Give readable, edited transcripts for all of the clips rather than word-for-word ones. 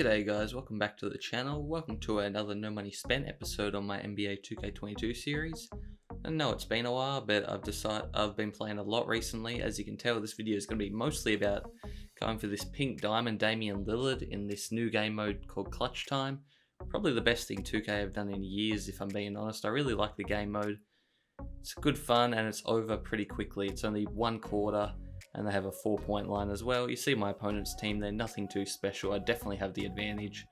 G'day guys, welcome back to the channel. Welcome to another No Money Spent episode on my NBA 2K22 series. I know it's been a while, but I've been playing a lot recently. As you can tell, this video is going to be mostly about going for this pink diamond Damian Lillard in this new game mode called Clutch Time. Probably the best thing 2K have done in years, if I'm being honest. I really like the game mode. It's good fun and it's over pretty quickly. It's only one quarter. And they have a 4-point line as well. You see my opponent's team, they're nothing too special. I definitely have the advantage.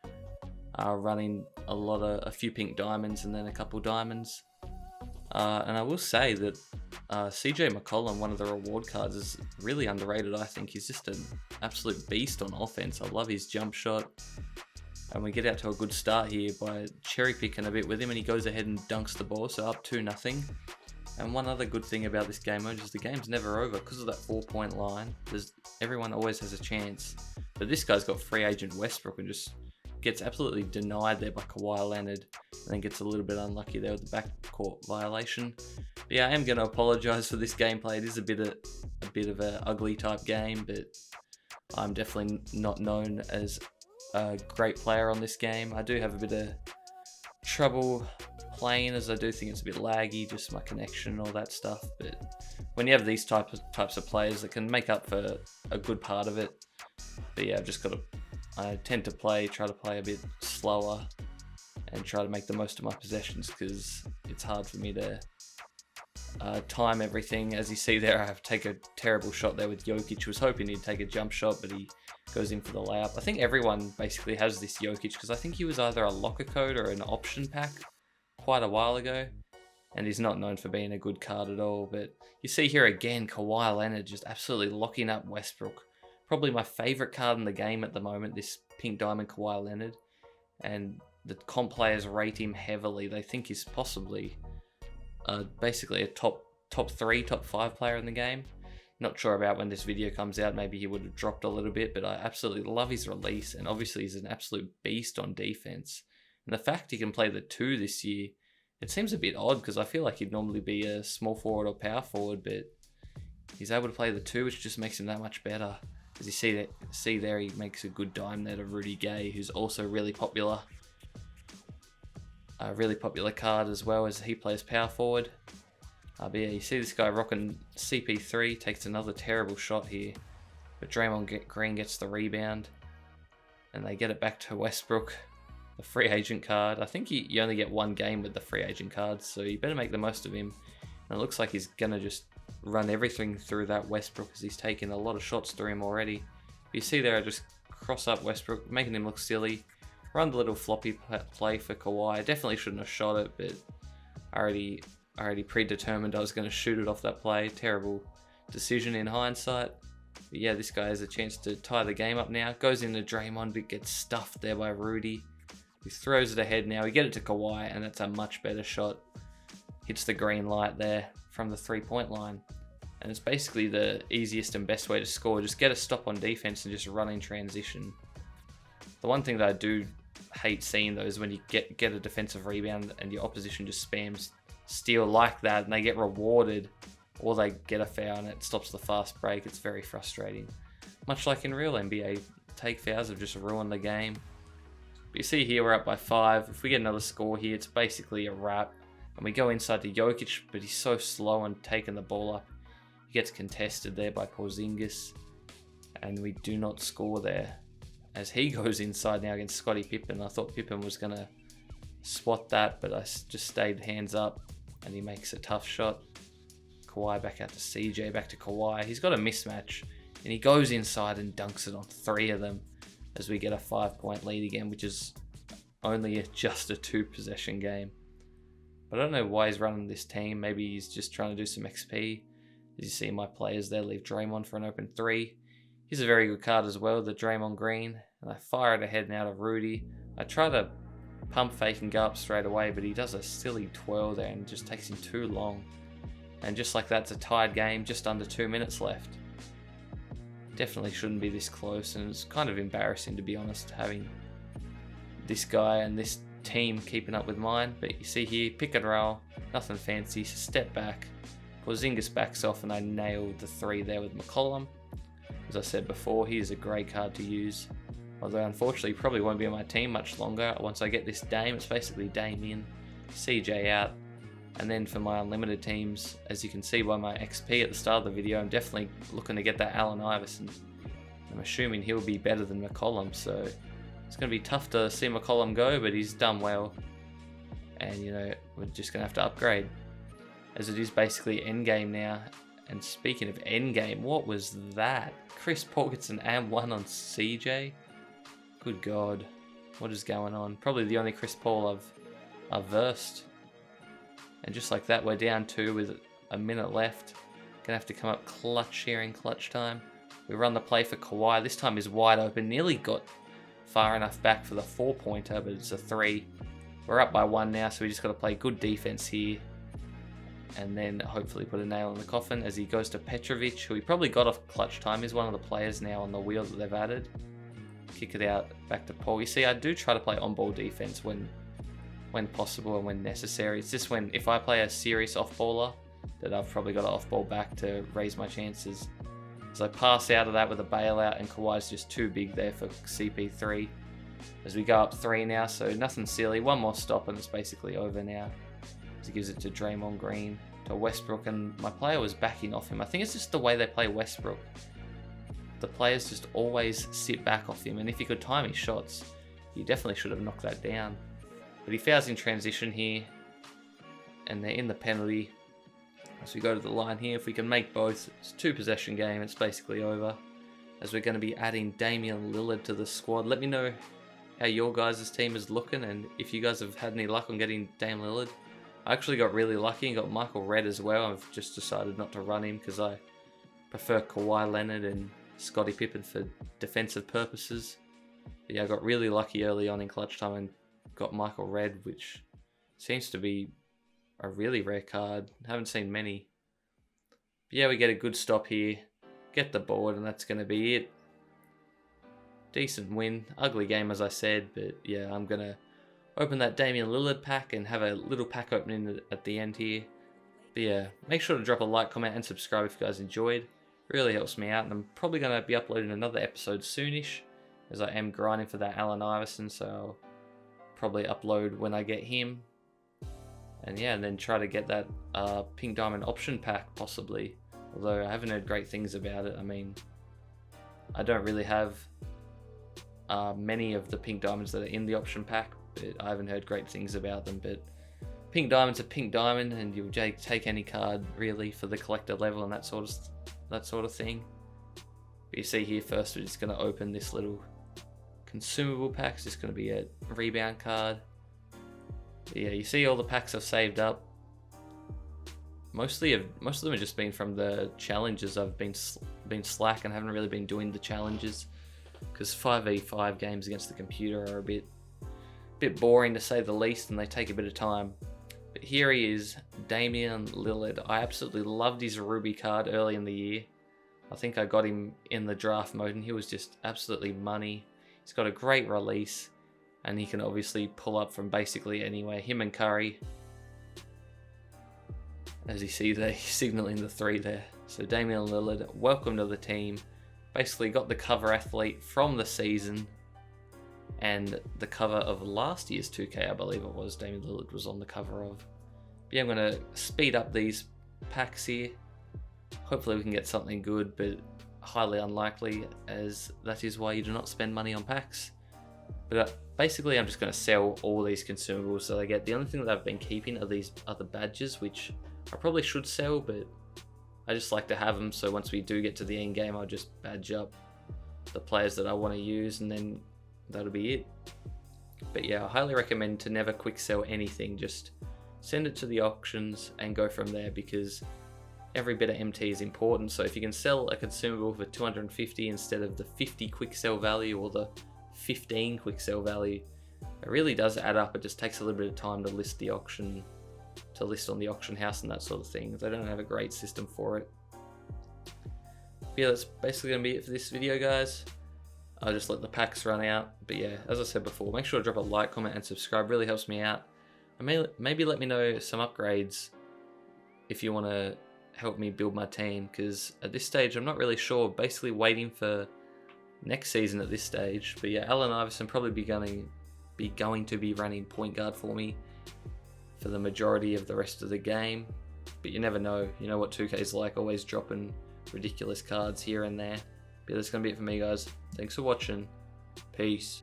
Running a few pink diamonds and then a couple diamonds. And I will say that Mccollum, one of the reward cards, is really underrated, I think. He's just an absolute beast on offense. I love his jump shot. And we get out to a good start here by cherry picking a bit with him, and he goes ahead and dunks the ball, so up 2-0. And one other good thing about this game mode is the game's never over because of that 4-point line. Everyone always has a chance. But this guy's got free agent Westbrook and just gets absolutely denied there by Kawhi Leonard, and then gets a little bit unlucky there with the backcourt violation. But yeah, I am going to apologise for this gameplay. It is a bit of an ugly type game, but I'm definitely not known as a great player on this game. I do have a bit of trouble playing, as I do think it's a bit laggy, just my connection and all that stuff. But when you have these types of players that can make up for a good part of it. But yeah, I tend to try to play a bit slower and try to make the most of my possessions, because it's hard for me to time everything. As you see there, I have to take a terrible shot there with Jokic. Was hoping he'd take a jump shot, but he goes in for the layup. I think everyone basically has this Jokic, because I think he was either a locker code or an option pack quite a while ago, and he's not known for being a good card at all. But you see here again, Kawhi Leonard just absolutely locking up Westbrook. Probably my favorite card in the game at the moment, this pink diamond Kawhi Leonard, and the comp players rate him heavily. They think he's possibly basically a top 3, top 5 player in the game. Not sure about when this video comes out, maybe he would have dropped a little bit, but I absolutely love his release, and obviously he's an absolute beast on defense. And the fact he can play the 2 this year, it seems a bit odd, because I feel like he'd normally be a small forward or power forward, but he's able to play the 2, which just makes him that much better. As you see there, he makes a good dime there to Rudy Gay, who's also really popular. A really popular card as well, as he plays power forward. But yeah, you see this guy rocking CP3, takes another terrible shot here, but Draymond Green gets the rebound, and they get it back to Westbrook. The free agent card. I think you only get one game with the free agent cards, so you better make the most of him. And it looks like he's going to just run everything through that Westbrook, as he's taken a lot of shots through him already. But you see there, I just cross up Westbrook, making him look silly. Run the little floppy play for Kawhi. I definitely shouldn't have shot it, but I already predetermined I was going to shoot it off that play. Terrible decision in hindsight. But yeah, this guy has a chance to tie the game up now. Goes into Draymond, but gets stuffed there by Rudy. He throws it ahead now. We get it to Kawhi, and that's a much better shot. Hits the green light there from the 3-point line. And it's basically the easiest and best way to score. Just get a stop on defense and just run in transition. The one thing that I do hate seeing, though, is when you get a defensive rebound and your opposition just spams steal like that, and they get rewarded, or they get a foul and it stops the fast break. It's very frustrating. Much like in real NBA, take fouls have just ruined the game. But you see here, we're up by 5. If we get another score here, it's basically a wrap. And we go inside to Jokic, but he's so slow on taking the ball up. He gets contested there by Porzingis, and we do not score there, as he goes inside now against Scottie Pippen. I thought Pippen was going to swat that, but I just stayed hands up, and he makes a tough shot. Kawhi back out to CJ, back to Kawhi. He's got a mismatch, and he goes inside and dunks it on 3 of them, as we get a 5-point lead again, which is only just a 2-possession game. But I don't know why he's running this team. Maybe he's just trying to do some XP. As you see my players there, leave Draymond for an open 3. He's a very good card as well, the Draymond Green. And I fire it ahead now to Rudy. I try to pump fake and go up straight away, but he does a silly twirl there and just takes him too long. And just like that, it's a tied game, just under 2 minutes left. Definitely shouldn't be this close, and it's kind of embarrassing, to be honest, having this guy and this team keeping up with mine. But you see here, pick and roll, nothing fancy, step back. Porzingis backs off, and I nailed the 3 there with McCollum. As I said before, he is a great card to use. Although unfortunately probably won't be on my team much longer once I get this Dame. It's basically Damien, CJ out. And then for my unlimited teams, as you can see by my XP at the start of the video, I'm definitely looking to get that Allen Iverson. I'm assuming he'll be better than McCollum, so it's going to be tough to see McCollum go, but he's done well. And, you know, we're just going to have to upgrade, as it is basically endgame now. And speaking of endgame, what was that? Chris Paul gets an AM1 on CJ? Good God, what is going on? Probably the only Chris Paul I've versed. And just like that, we're down 2 with a minute left. Gonna have to come up clutch here in clutch time. We run the play for Kawhi. This time is wide open. Nearly got far enough back for the 4-pointer, but it's a 3. We're up by 1 now, so we just got to play good defense here. And then hopefully put a nail in the coffin as he goes to Petrovic, who he probably got off clutch time. He's one of the players now on the wheel that they've added. Kick it out back to Paul. You see, I do try to play on-ball defense when possible and when necessary. It's just when, if I play a serious off-baller, that I've probably got to off-ball back to raise my chances. As I pass out of that with a bailout, and Kawhi's just too big there for CP3. As we go up 3 now, so nothing silly. One more stop and it's basically over now. As he gives it to Draymond Green, to Westbrook, and my player was backing off him. I think it's just the way they play Westbrook. The players just always sit back off him, and if he could time his shots, he definitely should have knocked that down. But he fouls in transition here, and they're in the penalty. As we go to the line here, if we can make both, it's a 2-possession game, it's basically over. As we're going to be adding Damian Lillard to the squad. Let me know how your guys' team is looking, and if you guys have had any luck on getting Dame Lillard. I actually got really lucky and got Michael Redd as well. I've just decided not to run him because I prefer Kawhi Leonard and Scottie Pippen for defensive purposes. But yeah, I got really lucky early on in clutch time and got Michael Redd, which seems to be a really rare card. Haven't seen many. But yeah, we get a good stop here, get the board, and that's going to be it. Decent win. Ugly game, as I said, but yeah, I'm going to open that Damian Lillard pack and have a little pack opening at the end here. But yeah, make sure to drop a like, comment, and subscribe if you guys enjoyed. Really helps me out, and I'm probably going to be uploading another episode soonish, as I am grinding for that Allen Iverson, so I'll probably upload when I get him. And yeah, and then try to get that Pink Diamond option pack, possibly. Although I haven't heard great things about it. I mean, I don't really have many of the Pink Diamonds that are in the option pack, but I haven't heard great things about them. But Pink Diamond's a Pink Diamond, and you'll take any card, really, for the collector level and that sort of thing. But you see here, first we're just going to open this little consumable pack. It's just going to be a rebound card. But yeah, you see all the packs I've saved up. Most of them have just been from the challenges. I've been slack and haven't really been doing the challenges, because 5v5 games against the computer are a bit boring, to say the least, and they take a bit of time. But here he is, Damian Lillard. I absolutely loved his Ruby card early in the year. I think I got him in the draft mode, and he was just absolutely money. He's got a great release, and he can obviously pull up from basically anywhere. Him and Curry, as you see there, he's signaling the 3 there. So Damian Lillard, welcome to the team. Basically got the cover athlete from the season, and the cover of last year's 2K, I believe it was, Damian Lillard was on the cover of. But yeah, I'm going to speed up these packs here. Hopefully we can get something good, but highly unlikely, as that is why you do not spend money on packs. But basically I'm just going to sell all these consumables that I get. The only thing that I've been keeping are these other badges, which I probably should sell, but I just like to have them, so once we do get to the end game, I'll just badge up the players that I want to use, and then that'll be it. But yeah, I highly recommend to never quick sell anything. Just send it to the auctions and go from there, because every bit of MT is important. So if you can sell a consumable for 250 instead of the 50 quick sell value or the 15 quick sell value, it really does add up. It just takes a little bit of time to list the auction, to list on the auction house and that sort of thing. They don't have a great system for it. But yeah, that's basically going to be it for this video, guys. I'll just let the packs run out. But yeah, as I said before, make sure to drop a like, comment, and subscribe. Really helps me out. And maybe let me know some upgrades if you want to help me build my team, because at this stage I'm not really sure. Basically waiting for next season at this stage. But yeah, Allen Iverson probably going to be running point guard for me for the majority of the rest of the game. But you never know. You know what 2K's like, always dropping ridiculous cards here and there. But that's going to be it for me, guys. Thanks for watching. Peace.